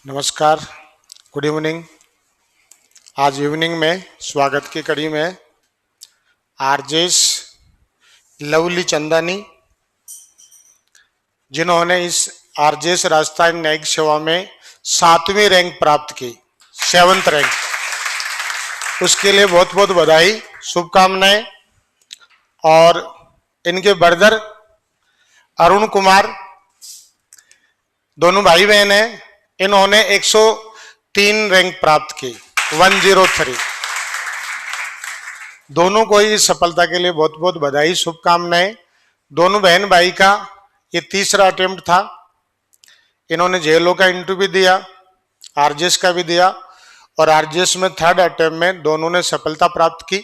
नमस्कार, good evening. आज evening में स्वागत की कड़ी में आरजेस लवली चंदानी, जिन्होंने इस आरजेस राजस्थान न्यायिक सेवा में 7वीं रैंक प्राप्त की, 7th रैंक, उसके लिए बहुत बहुत बधाई, शुभकामनाएं। और इनके ब्रदर अरुण कुमार, दोनों भाई बहन हैं, इन्होंने 103 रैंक प्राप्त की, 103। दोनों को इस सफलता के लिए बहुत बहुत बधाई, शुभकामनाएं। दोनों बहन भाई का ये तीसरा अटेम्प्ट था। इन्होंने जेएलओ का इंटरव्यू भी दिया, आरजेएस का भी दिया, और आरजेएस में 3rd अटेम्प्ट में दोनों ने सफलता प्राप्त की।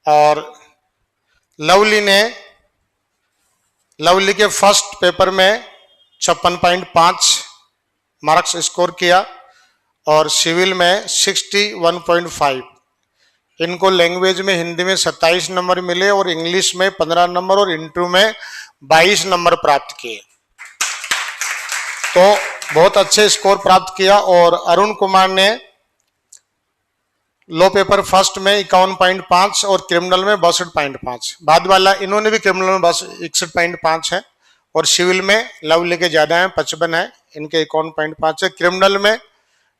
और लवली के फर्स्ट पेपर में 56.5 मार्क्स स्कोर किया और सिविल में 61.5। इनको लैंग्वेज में हिंदी में 27 नंबर मिले और इंग्लिश में 15 नंबर और इंटरव्यू में 22 नंबर प्राप्त किए। तो बहुत अच्छे स्कोर प्राप्त किया। और अरुण कुमार ने लॉ पेपर फर्स्ट में 51.5 और क्रिमिनल में 62.5। बाद वाला इन्होंने भी क्रिमिनल में बस 61.5 है और सिविल में लवली के ज्यादा है, 55 है, इनके 51.5 है। क्रिमिनल में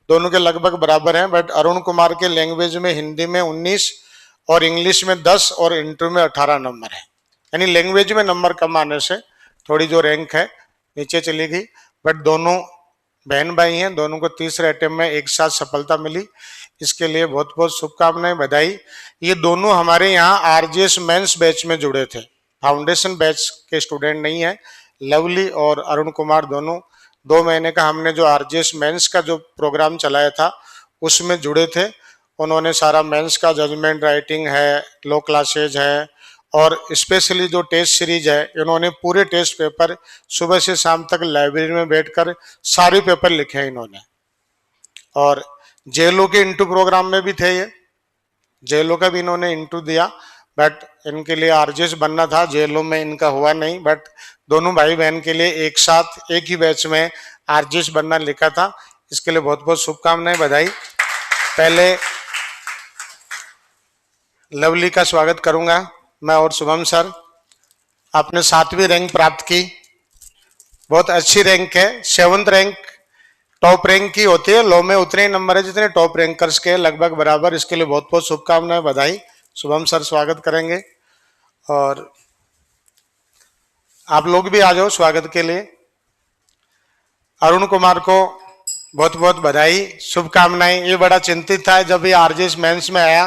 दोनों के लगभग बराबर हैं, बट अरुण कुमार के लैंग्वेज में हिंदी में 19 और इंग्लिश में 10 और इंटरव्यू में 18 नंबर है। यानी लैंग्वेज में नंबर कम आने से थोड़ी जो रैंक है नीचे चली गई, बट दोनों बहन भाई हैं, दोनों को तीसरे अटेम्प्ट में एक साथ सफलता मिली। इसके लिए बहुत बहुत शुभकामनाएं, बधाई। ये दोनों हमारे यहाँ आरजेएस मेंस बैच में जुड़े थे, फाउंडेशन बैच के स्टूडेंट नहीं है। लवली और अरुण कुमार दोनों 2 महीने का हमने जो आरजेएस मेंस का जो प्रोग्राम चलाया था उसमें जुड़े थे। उन्होंने सारा मेंस का जजमेंट राइटिंग है, लॉ क्लासेज है, और स्पेशली जो टेस्ट सीरीज है, इन्होंने पूरे टेस्ट पेपर सुबह से शाम तक लाइब्रेरी में बैठकर सारे पेपर लिखे हैं इन्होंने। और जेएलओ के इंटू प्रोग्राम में भी थे ये, जेएलओ का भी इन्होंने इंटू दिया, बट इनके लिए आरजेएस बनना था, जेएलओ में इनका हुआ नहीं। बट दोनों भाई बहन के लिए एक साथ एक ही बैच में आरजेएस बनना लिखा था। इसके लिए बहुत बहुत शुभकामनाएं, बधाई। पहले लवली का स्वागत करूंगा मैं और शुभम सर। आपने 7वीं रैंक प्राप्त की, बहुत अच्छी रैंक है। 7th रैंक टॉप रैंक की होती है, लॉ में उतने ही नंबर है जितने टॉप रैंकर्स के, लगभग बराबर। इसके लिए बहुत बहुत शुभकामनाएं, बधाई। शुभम सर स्वागत करेंगे और आप लोग भी आ जाओ स्वागत के लिए। अरुण कुमार को बहुत बहुत बधाई, शुभकामनाएं। ये बड़ा चिंतित था जब ये आरजेएस मेंस में आया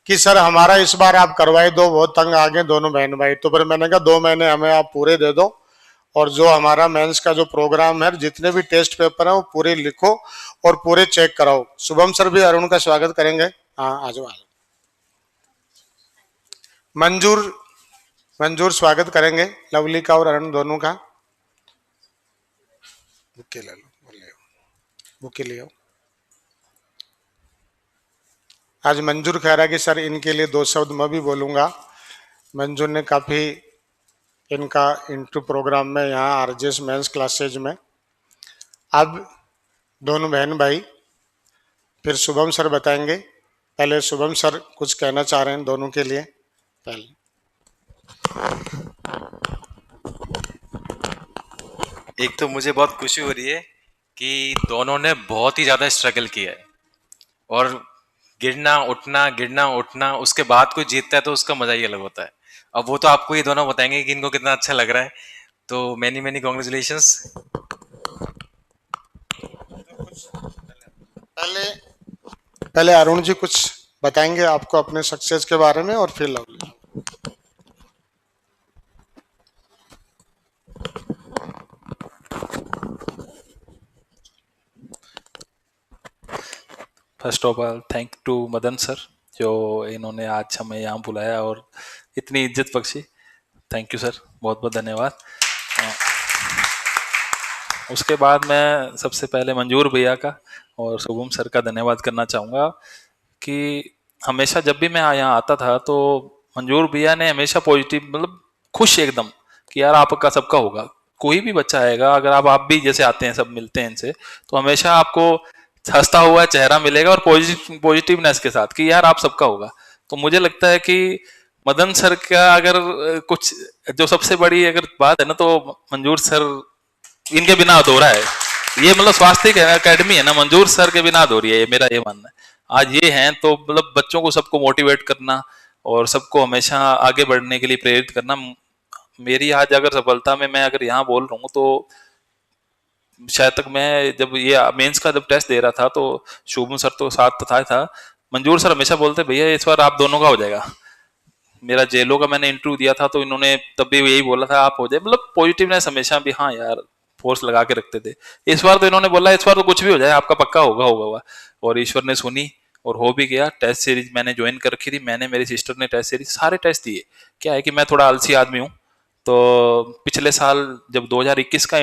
कि सर हमारा इस बार आप करवाए दो, बहुत तंग आ गए दोनों बहन भाई। तो फिर मैंने कहा 2 महीने हमें आप पूरे दे दो और जो हमारा मेंस का जो प्रोग्राम है, जितने भी टेस्ट पेपर है वो पूरे लिखो और पूरे चेक कराओ। शुभम सर भी अरुण का स्वागत करेंगे। हाँ, आ जाओ। मंजूर स्वागत करेंगे लवली का और अरुण दोनों का। बुके ले लो, बुके ले आओ। आज मंजूर कह रहा कि सर इनके लिए 2 शब्द मैं भी बोलूंगा। मंजूर ने काफी इनका इंटरव्यू प्रोग्राम में यहाँ आरजेएस मेंस क्लासेज में। अब दोनों बहन भाई, फिर शुभम सर बताएंगे। पहले शुभम सर कुछ कहना चाह रहे हैं दोनों के लिए। पहले एक तो मुझे बहुत खुशी हो रही है कि दोनों ने बहुत ही ज्यादा स्ट्रगल किया है और गिरना उठना उसके बाद कोई जीतता है तो उसका मजा ही अलग होता है। अब वो तो आपको ये दोनों बताएंगे कि इनको कितना अच्छा लग रहा है। तो मैनी मैनी कॉन्ग्रेचुलेशंस। पहले अरुण जी कुछ बताएंगे आपको अपने सक्सेस के बारे में और फिर lovely. First of all thank to Madan sir, जो इन्होंने आज हमें यहाँ बुलाया और इतनी इज्जत बख्शी। थैंक यू सर, बहुत बहुत धन्यवाद। उसके बाद मैं सबसे पहले मंजूर भैया का और शुभम सर का धन्यवाद करना चाहूँगा कि हमेशा जब भी मैं यहाँ आता था तो मंजूर भैया ने हमेशा पॉजिटिव, मतलब खुश एकदम कि यार आपका सबका होगा, कोई भी बच्चा आएगा, अगर आप भी जैसे आते हैं, सब मिलते हैं इनसे, तो हमेशा आपको हंसता हुआ चेहरा मिलेगा और पॉजिटिवनेस के साथ कि यार आप सबका होगा। तो मुझे लगता है कि मदन सर का अगर कुछ जो सबसे बड़ी अगर बात है ना, तो मंजूर सर इनके बिना अधूरा है। ये मतलब स्वास्थ्य एकेडमी है ना, मंजूर सर के बिना अधूरी है, ये मेरा ये मानना है। आज ये हैं तो मतलब बच्चों को सबको मोटिवेट करना और सबको हमेशा आगे बढ़ने के लिए प्रेरित करना, मेरी आज अगर सफलता में मैं अगर यहाँ बोल रहा हूँ तो शायद तक मैं जब ये मेंस का जब टेस्ट दे रहा था तो शुभम सर तो साथ था, मंजूर सर हमेशा बोलते भैया इस बार आप दोनों का हो जाएगा। मेरा जेलो का मैंने इंटरव्यू दिया था तो इन्होंने तब भी यही बोला था आप हो जाए, मतलब पॉजिटिवनेस हमेशा भी, हाँ यार फोर्स लगा के रखते थे। इस बार तो इन्होंने बोला इस बार तो कुछ भी हो जाए आपका पक्का होगा होगा होगा, और ईश्वर ने सुनी और हो भी गया। टेस्ट सीरीज मैंने ज्वाइन कर रखी थी, मैंने मेरी सिस्टर ने टेस्ट सीरीज सारे टेस्ट दिए। क्या है कि मैं थोड़ा आलसी आदमी हूँ, तो पिछले साल जब 2021 का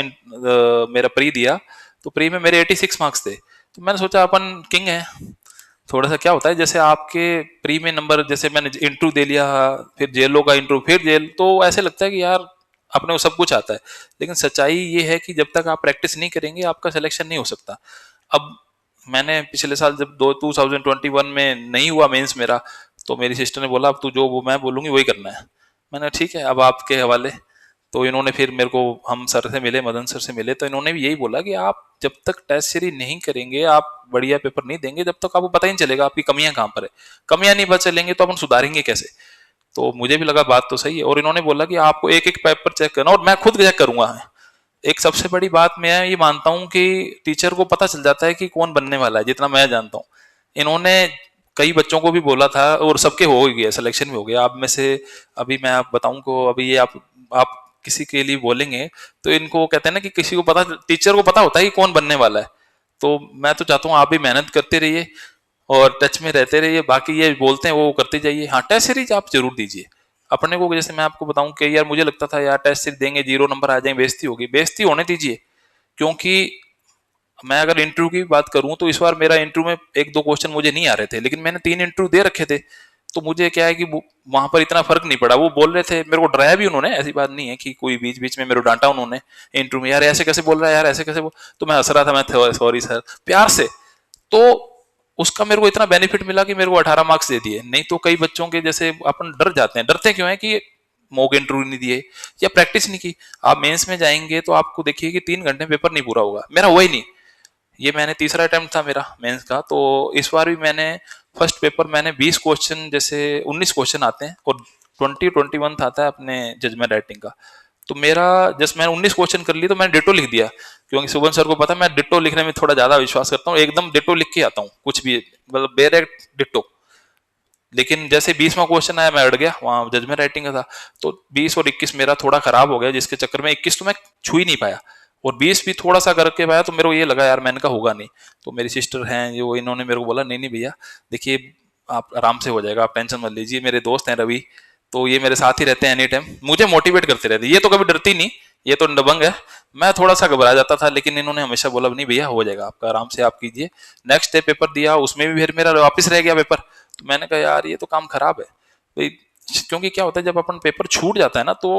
मेरा प्री दिया तो प्री में मेरे 86 मार्क्स थे, तो मैंने सोचा अपन किंग है। थोड़ा सा क्या होता है जैसे आपके प्री में नंबर, जैसे मैंने इंटरव्यू दे लिया, फिर जेलो का इंटरव्यू, फिर जेल, तो ऐसे लगता है कि यार अपने को सब कुछ आता है। लेकिन सच्चाई ये है कि जब तक आप प्रैक्टिस नहीं करेंगे आपका सिलेक्शन नहीं हो सकता। अब मैंने पिछले साल जब 2021 में नहीं हुआ मेंस मेरा, तो मेरी सिस्टर ने बोला अब तू जो वो मैं बोलूंगी वही करना है। मैंने ठीक है अब आपके हवाले। तो इन्होंने फिर मेरे को, हम सर से मिले, मदन सर से मिले, तो इन्होंने भी यही बोला कि आप जब तक टेस्ट सीरीज नहीं करेंगे, आप बढ़िया पेपर नहीं देंगे, जब तक आपको पता ही नहीं चलेगा आपकी कमियां कहाँ पर है। कमियां नहीं पता चलेंगे तो अपन सुधारेंगे कैसे। तो मुझे भी लगा बात तो सही है, और इन्होंने बोला कि आपको एक एक पेपर चेक करना, और मैं खुद चेक करूंगा। एक सबसे बड़ी बात मैं ये मानता हूँ कि टीचर को पता चल जाता है कि कौन बनने वाला है, जितना मैं जानता हूँ। इन्होंने कई बच्चों को भी बोला था और सबके हो गया, सिलेक्शन भी हो गया। आप में से अभी मैं आप बताऊं को, अभी ये आप किसी के लिए बोलेंगे तो इनको कहते हैं ना कि किसी को पता, टीचर को पता होता है कि कौन बनने वाला है। तो मैं तो चाहता हूँ आप भी मेहनत करते रहिए और टच में रहते रहिए, बाकी ये बोलते हैं वो करते जाइए। हाँ टेस्ट सीरीज आप जरूर दीजिए अपने को। जैसे मैं आपको बताऊं कि यार मुझे लगता था यार टेस्ट सीरीज देंगे 0 नंबर आ जाएंगे, बेइज्जती होगी, बेइज्जती होने दीजिए। क्योंकि मैं अगर इंटरव्यू की बात करूं तो इस बार मेरा इंटरव्यू में 1-2 क्वेश्चन मुझे नहीं आ रहे थे, लेकिन मैंने 3 इंटरव्यू दे रखे थे। तो मुझे क्या है कि वहां पर इतना फर्क नहीं पड़ा। वो बोल रहे थे, मेरे को डराया भी उन्होंने, ऐसी बात नहीं है कि कोई बीच बीच में मेरे को डांटा उन्होंने इंटरव्यू में, यार ऐसे कैसे बोल रहा है, यार ऐसे कैसे बोल। तो मैं हंस रहा था, मैं सॉरी सर, प्यार से। तो उसका मेरे को इतना बेनिफिट मिला कि मेरे को 18 मार्क्स दे दिए। नहीं तो कई बच्चों के जैसे अपन डर जाते हैं, डरते क्यों है कि मॉक इंटरव्यू नहीं दिए या प्रैक्टिस नहीं की। आप मेंस में जाएंगे तो आपको देखिए कि 3 घंटे पेपर नहीं पूरा होगा। मेरा हुआ ही नहीं, ये मैंने तीसरा अटेम्प्ट था मेरा मेंस का। तो इस बार भी मैंने फर्स्ट पेपर मैंने 20 क्वेश्चन, जैसे 19 क्वेश्चन आते हैं और 21 आता है अपने जजमेंट राइटिंग का। तो मेरा जस्ट मैंने 19 क्वेश्चन कर लिए तो मैंने डिटो लिख दिया, क्योंकि सुबन सर को पता मैं डिटो लिखने में थोड़ा ज्यादा विश्वास करता हूँ, एकदम डिटो लिख के आता हूँ कुछ भी, मतलब डायरेक्ट डिटो। लेकिन जैसे 20वां क्वेश्चन आया मैं अड़ गया, वहां जजमेंट राइटिंग का था। तो 20 और 21 मेरा थोड़ा खराब हो गया, जिसके चक्कर में 21 तो मैं छू ही नहीं पाया और 20 भी थोड़ा सा करके पाया। तो मेरे को ये लगा यार मैंने कहा होगा नहीं। तो मेरी सिस्टर हैं जो, इन्होंने मेरे को बोला नहीं नहीं भैया देखिए आप आराम से हो जाएगा, आप टेंशन मत लीजिए। मेरे दोस्त हैं रवि, तो ये मेरे साथ ही रहते हैं एनी टाइम, मुझे मोटिवेट करते रहते। ये तो कभी डरती नहीं, ये तो दबंग है। मैं थोड़ा सा घबरा जाता था, लेकिन इन्होंने हमेशा बोला नहीं भैया हो जाएगा आपका, आराम से आप कीजिए। नेक्स्ट डे पेपर दिया, उसमें भी फिर मेरा वापस रह गया पेपर। तो मैंने कहा यार ये तो काम खराब है भाई, क्योंकि क्या होता है जब अपन पेपर छूट जाता है ना तो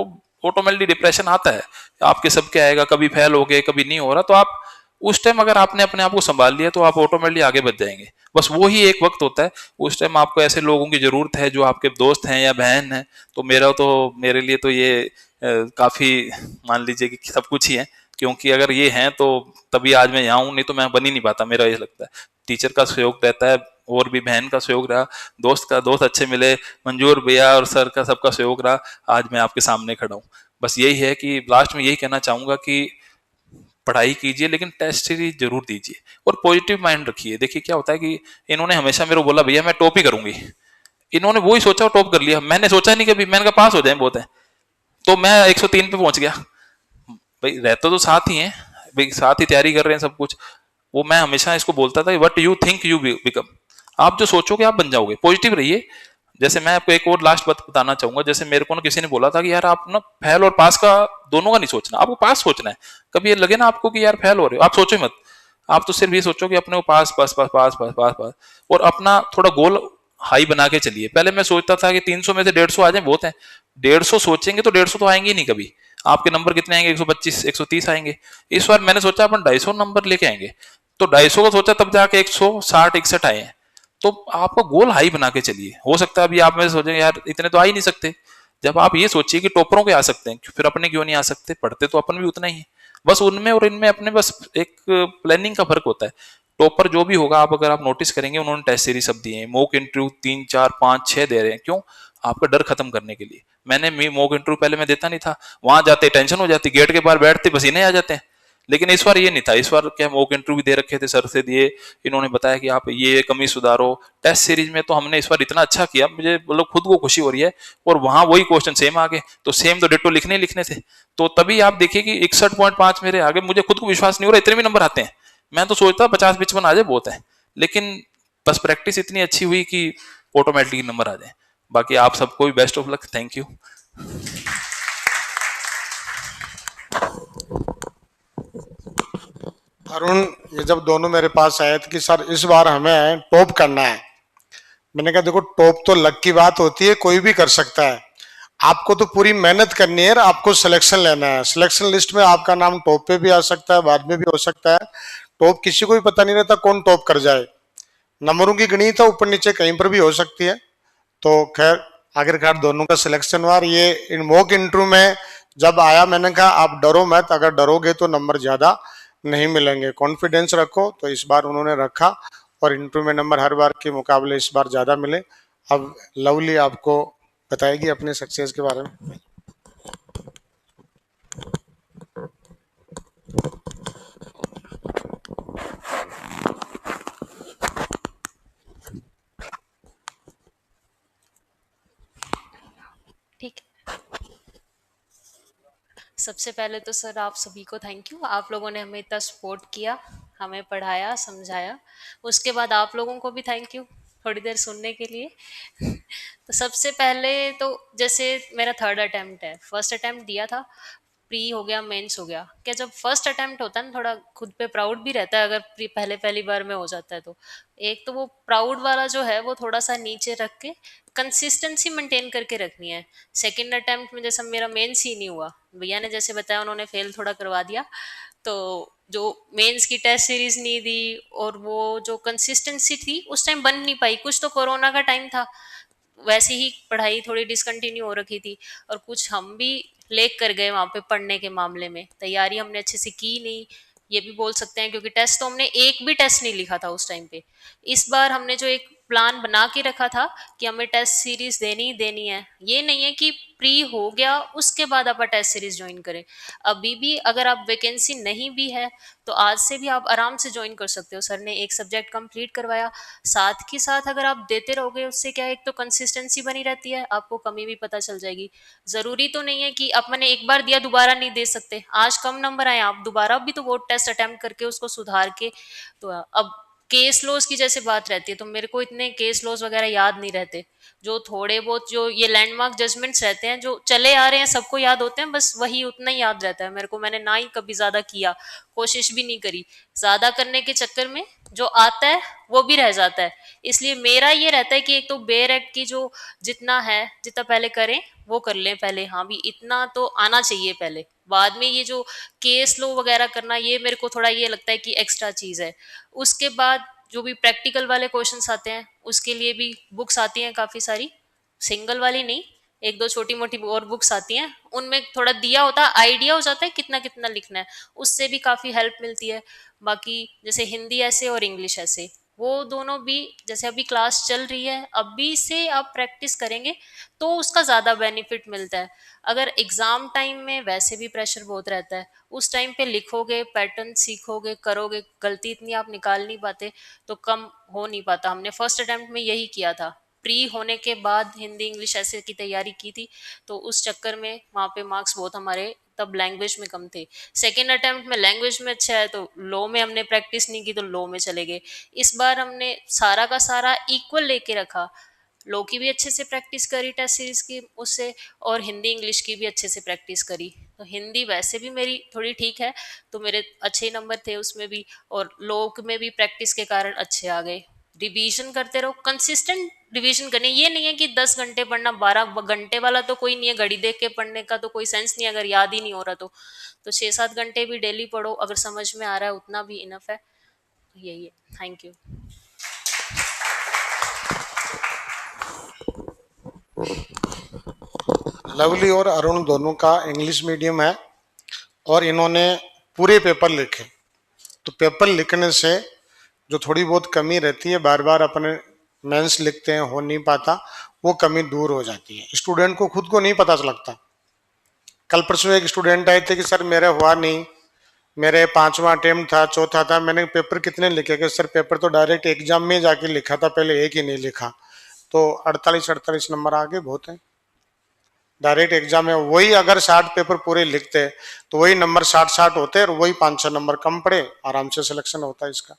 ऑटोमेटिकली डिप्रेशन आता है। आपके सबके आएगा, कभी फेल हो गए, कभी नहीं हो रहा। तो आप उस टाइम अगर आपने अपने आप को संभाल लिया तो आप ऑटोमेटिकली आगे बढ़ जाएंगे। बस वो ही एक वक्त होता है, उस टाइम आपको ऐसे लोगों की जरूरत है जो आपके दोस्त हैं या बहन हैं। तो मेरे लिए तो ये काफी मान लीजिए कि सब कुछ ही है, क्योंकि अगर ये हैं तो तभी आज मैं यहाँ हूँ, नहीं तो मैं बन ही नहीं पाता। मेरा ये लगता है टीचर का सहयोग रहता है और भी बहन का सहयोग रहा, दोस्त अच्छे मिले, मंजूर भैया और सर का सबका सहयोग रहा, आज मैं आपके सामने खड़ा हूँ। बस यही है कि लास्ट में यही कहना चाहूंगा कि पढ़ाई कीजिए लेकिन टेस्ट सीरीज जरूर दीजिए और पॉजिटिव माइंड रखिए। देखिए क्या होता है कि इन्होंने हमेशा मेरे को बोला भैया मैं टॉप ही करूंगी, इन्होंने वही सोचा टॉप कर लिया। मैंने सोचा नहीं कभी, मैंने कहा पास हो जाए बहुत है। तो मैं 103 पे पहुंच गया। भाई रहते तो साथ ही हैं भाई, साथ ही तैयारी कर रहे हैं सब कुछ। वो मैं हमेशा इसको बोलता था, what you think you become, आप जो सोचोगे आप बन जाओगे, पॉजिटिव रहिए। जैसे मैं आपको एक और लास्ट बात बताना चाहूंगा, जैसे मेरे को ना किसी ने बोला था कि यार आप ना फेल और पास का दोनों का नहीं सोचना, आपको पास सोचना है। कभी ये लगे ना आपको कि यार फेल हो रहे हो, आप सोचो मत, आप तो सिर्फ ये सोचो कि अपने को पास पास पास पास पास पास पास, और अपना थोड़ा गोल हाई बना के चलिए। पहले मैं सोचता था कि 300 में से 150 आ जाए बहुत है, 150 सोचेंगे तो 150 तो आएंगे ही नहीं कभी। आपके नंबर कितने आएंगे, 125 130 आएंगे। इस बार मैंने सोचा अपन 250 नंबर लेके आएंगे, तो 250 का सोचा, तब जाके 160 61 आए हैं। तो आपका गोल हाई बना के चलिए। हो सकता है अभी आप में सोचेंगे यार इतने तो आ ही नहीं सकते, जब आप ये सोचिए कि टॉपरों के आ सकते हैं, फिर अपने क्यों नहीं आ सकते, पढ़ते तो अपन भी उतना ही है। बस उनमें और इनमें अपने बस एक प्लानिंग का फर्क होता है। टॉपर जो भी होगा, आप अगर आप नोटिस करेंगे, उन्होंने टेस्ट सीरीज सब दिए हैं, मॉक इंटरव्यू 3 4 5 6 दे रहे हैं। क्यों? आपका डर खत्म करने के लिए। मैंने मॉक इंटरव्यू पहले मैं देता नहीं था, वहां जाते टेंशन हो जाती, गेट के बाहर बैठते पसीने आ जाते हैं। लेकिन इस बार ये नहीं था, इस बार क्या मॉक इंटरव्यू दे रखे थे, सर से दिए, इन्होंने बताया कि आप ये कमी सुधारो। टेस्ट सीरीज में तो हमने इस बार इतना अच्छा किया, मुझे मतलब खुद को खुशी हो रही है। और वहां वही क्वेश्चन सेम आ गए, तो सेम तो डिट्टो लिखने ही लिखने थे। तो तभी आप देखिए कि 61.5 मेरे आगे, मुझे खुद को विश्वास नहीं हो रहा इतने भी नंबर आते हैं। मैं तो सोचता 50 55 आ जाए बहुत है, लेकिन बस प्रैक्टिस इतनी अच्छी हुई कि ऑटोमेटिकली नंबर आ जाए। बाकी आप सबको भी best of luck, thank you. Arun, ये जब दोनों मेरे पास आए थे कि सर इस बार हमें टॉप करना है, मैंने कहा देखो टॉप तो लक की बात होती है, कोई भी कर सकता है, आपको तो पूरी मेहनत करनी है, आपको सिलेक्शन लेना है। सिलेक्शन लिस्ट में आपका नाम टॉप पे भी आ सकता है, बाद में भी हो सकता है। टॉप किसी को भी पता नहीं रहता कौन टॉप कर जाए, नंबरों की गणित है, ऊपर नीचे कहीं पर भी हो सकती है। तो खैर आखिरकार दोनों का सिलेक्शन हुआ। ये इन मॉक इंटरव्यू में जब आया, मैंने कहा आप डरो मत, अगर डरोगे तो नंबर ज्यादा नहीं मिलेंगे, कॉन्फिडेंस रखो। तो इस बार उन्होंने रखा और इंटरव्यू में नंबर हर बार के मुकाबले इस बार ज्यादा मिले। अब लवली आपको बताएगी अपने सक्सेस के बारे में। ठीक है। सबसे पहले तो सर आप सभी को थैंक यू, आप लोगों ने हमें इतना सपोर्ट किया, हमें पढ़ाया समझाया। उसके बाद आप लोगों को भी थैंक यू थोड़ी देर सुनने के लिए। तो सबसे पहले तो जैसे मेरा थर्ड अटेम्प्ट है, फर्स्ट अटेम्प्ट दिया था, प्री हो गया मेंस हो गया। क्या जब फर्स्ट अटेम्प्ट होता है ना, थोड़ा खुद पे प्राउड भी रहता है, अगर प्री पहली बार में हो जाता है तो। एक तो वो प्राउड वाला जो है वो थोड़ा सा नीचे रख के कंसिस्टेंसी मेंटेन करके रखनी है। सेकंड अटेम्प्ट में जैसा मेरा मेंस ही नहीं हुआ, भैया ने जैसे बताया उन्होंने फेल थोड़ा करवा दिया, तो जो मेंस की टेस्ट सीरीज नहीं दी और वो जो कंसिस्टेंसी थी उस टाइम बन नहीं पाई। कुछ तो कोरोना का टाइम था, वैसे ही पढ़ाई थोड़ी डिसकंटिन्यू हो रखी थी, और कुछ हम भी लेक कर गए वहां पे पढ़ने के मामले में, तैयारी हमने अच्छे से की नहीं, ये भी बोल सकते हैं, क्योंकि टेस्ट तो हमने एक भी टेस्ट नहीं लिखा था उस टाइम पे। इस बार हमने जो एक प्लान बना के रखा था कि हमें टेस्ट सीरीज देनी ही देनी है, ये नहीं है कि प्री हो गया उसके बाद आप टेस्ट सीरीज ज्वाइन करें। अभी भी अगर आप वैकेंसी नहीं भी है तो आज से भी आप आराम से ज्वाइन कर सकते हो। सर ने एक सब्जेक्ट कंप्लीट करवाया, साथ के साथ अगर आप देते रहोगे उससे क्या है, एक तो कंसिस्टेंसी बनी रहती है, आपको कमी भी पता चल जाएगी। जरूरी तो नहीं है कि आप मैंने एक बार दिया दोबारा नहीं दे सकते, आज कम नंबर आए आप दोबारा भी तो वो टेस्ट अटेम्प्ट करके उसको सुधार के। तो अब केस लॉज की जैसे बात रहती है, तो मेरे को इतने केस लॉज वगैरह याद नहीं रहते, जो थोड़े बहुत जो ये लैंडमार्क जजमेंट्स रहते हैं जो चले आ रहे हैं सबको याद होते हैं, बस वही उतना ही याद रहता है मेरे को। मैंने ना ही कभी ज्यादा किया, कोशिश भी नहीं करी, ज्यादा करने के चक्कर में जो आता है वो भी रह जाता है। इसलिए मेरा ये रहता है कि एक तो बेयर एक्ट की जो जितना है जितना पहले करें वो कर लें पहले, हाँ भी इतना तो आना चाहिए पहले, बाद में ये जो केस लो वगैरह करना ये मेरे को थोड़ा ये लगता है कि एक्स्ट्रा चीज है। उसके बाद जो भी प्रैक्टिकल वाले क्वेश्चंस आते हैं उसके लिए भी बुक्स आती हैं काफी सारी, सिंगल वाली नहीं, एक दो छोटी मोटी और बुक्स आती हैं, उनमें थोड़ा दिया होता है, आइडिया हो जाता है कितना कितना लिखना है, उससे भी काफी हेल्प मिलती है। बाकी जैसे हिंदी ऐसे और इंग्लिश ऐसे, वो दोनों भी जैसे अभी क्लास चल रही है, अभी से आप प्रैक्टिस करेंगे तो उसका ज्यादा बेनिफिट मिलता है। अगर एग्जाम टाइम में वैसे भी प्रेशर बहुत रहता है, उस टाइम पे लिखोगे पैटर्न सीखोगे करोगे, गलती इतनी आप निकाल नहीं पाते, तो कम हो नहीं पाता। हमने फर्स्ट अटेम्प्ट में यही किया था, प्री होने के बाद हिंदी इंग्लिश ऐसे की तैयारी की थी, तो उस चक्कर में वहाँ पे मार्क्स बहुत हमारे तब लैंग्वेज में कम थे। सेकेंड अटेम्प्ट में लैंग्वेज में अच्छा है, तो लॉ में हमने प्रैक्टिस नहीं की तो लॉ में चले गए। इस बार हमने सारा का सारा इक्वल लेके रखा, लॉ की भी अच्छे से प्रैक्टिस करी टेस्ट सीरीज की उससे, और हिंदी इंग्लिश की भी अच्छे से प्रैक्टिस करी। तो हिंदी वैसे भी मेरी थोड़ी ठीक है, तो मेरे अच्छे नंबर थे उसमें भी, और लॉ में भी प्रैक्टिस के कारण अच्छे आ गए। रिवीजन करते रहो, कंसिस्टेंट रिवीजन करनी। ये नहीं है कि 10 घंटे पढ़ना, 12 घंटे वाला तो कोई नहीं है, घड़ी देख के पढ़ने का तो कोई सेंस नहीं है अगर याद ही नहीं हो रहा तो 6-7 घंटे भी डेली पढ़ो, अगर समझ में आ रहा है उतना भी इनफ है। यही है। Thank you. लवली और अरुण दोनों का इंग्लिश मीडियम है और इन्होंने पूरे पेपर लिखे। तो पेपर लिखने से जो थोड़ी बहुत कमी रहती है, बार बार अपने मेंस लिखते हैं, हो नहीं पाता, वो कमी दूर हो जाती है। स्टूडेंट को खुद को नहीं पता लगता। कल परसों एक स्टूडेंट आए थे कि सर मेरा हुआ नहीं, मेरे 5वां अटेम्प्ट था, चौथा था, मैंने पेपर कितने लिखे? कि सर पेपर तो डायरेक्ट एग्जाम में जाके लिखा था, पहले एक ही नहीं लिखा। तो 48 नंबर आगे बहुत है। डायरेक्ट एग्जाम में वही अगर 60 पेपर पूरे लिखते तो वही नंबर 60 होते और वही 5-6 नंबर कम पड़े, आराम से सिलेक्शन होता है इसका।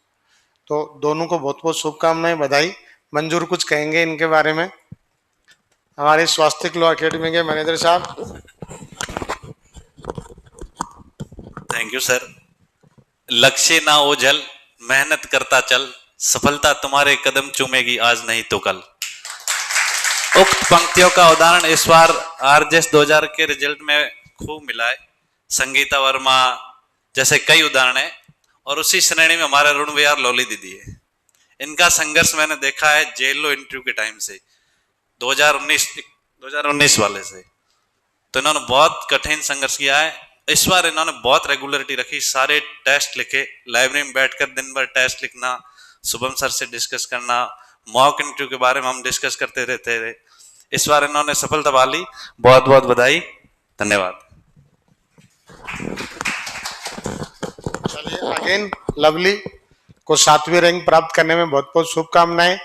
तो दोनों को बहुत बहुत शुभकामनाएं, बधाई। मंजूर कुछ कहेंगे इनके बारे में? हमारे स्वास्थ्य लॉ अकेडमी के मैनेजर साहब। Thank you sir. लक्ष्य ना ओझल, मेहनत करता चल, सफलता तुम्हारे कदम चूमेगी आज नहीं तो कल। उक्त पंक्तियों का उदाहरण इस बार आरजेएस 2000 के रिजल्ट में खूब मिला है। संगीता वर्मा जैसे कई उदाहरण है, और उसी श्रेणी में हमारे अरुण विहार लौली दीदी है। इनका संघर्ष मैंने देखा है जेलो इंटरव्यू के टाइम से 2019 वाले से। तो इन्होंने बहुत कठिन संघर्ष किया है। इस बार इन्होंने बहुत रेगुलरिटी रखी, सारे टेस्ट लिखे, लाइब्रेरी में बैठकर दिन भर टेस्ट लिखना, शुभम सर से डिस्कस करना, मॉक इंटरव्यू के बारे में हम डिस्कस करते रहते थे। इस बार इन्होंने सफलता पा ली, बहुत बहुत बधाई, धन्यवाद। चलिए अगेन लवली को 7वीं रैंक प्राप्त करने में बहुत बहुत शुभकामनाएं।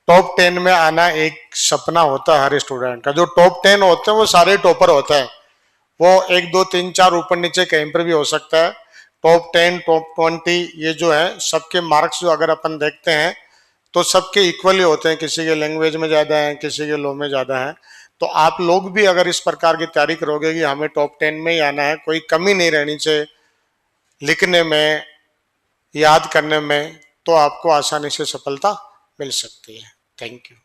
टॉप 10 में आना एक सपना होता है हर स्टूडेंट का। जो टॉप 10 होते हैं वो सारे टॉपर होते हैं, वो 1 2 3 4 ऊपर नीचे कहीं पर भी हो सकता है। टॉप 10 टॉप 20 ये जो है सबके मार्क्स जो अगर अपन देखते हैं तो सबके इक्वली होते हैं, किसी के लैंग्वेज में ज़्यादा है, किसी के लॉ में ज़्यादा है। तो आप लोग भी अगर इस प्रकार की तैयारी करोगे कि हमें टॉप 10 में ही आना है, कोई कमी नहीं रहनी चाहिए लिखने में, याद करने में, तो आपको आसानी से सफलता मिल सकती है। Thank you.